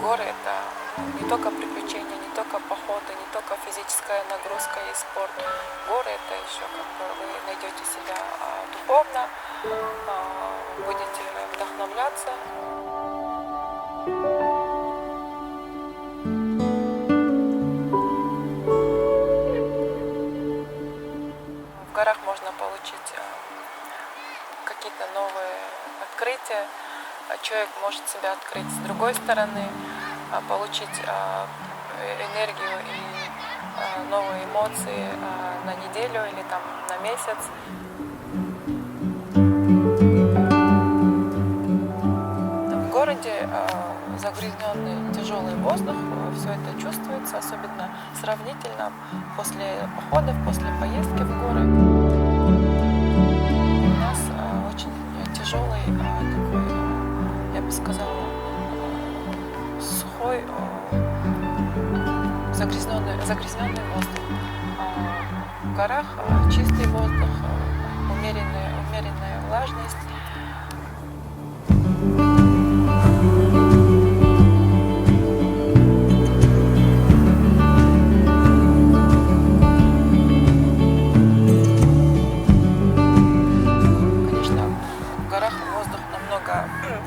Горы — это не только приключения, не только походы, не только физическая нагрузка и спорт. Горы — это еще вы найдете себя духовно, будете вдохновляться. В горах можно получить какие-то новые открытия. Человек может себя открыть с другой стороны, получить энергию и новые эмоции на неделю или там на месяц. В городе загрязненный тяжелый воздух, все это чувствуется, особенно сравнительно после походов, после поездки в горы. У нас очень тяжелый такой, я бы сказала, сухой, загрязненный воздух. В горах чистый воздух, умеренная влажность. Конечно, в горах воздух намного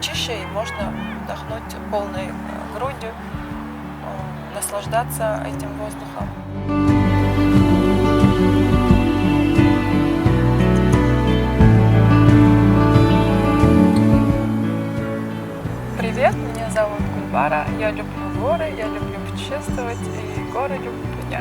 чище, и можно вдохнуть полной грудью, наслаждаться этим воздухом. Привет, меня зовут Гульбара, я люблю горы, я люблю путешествовать, и горы любят меня.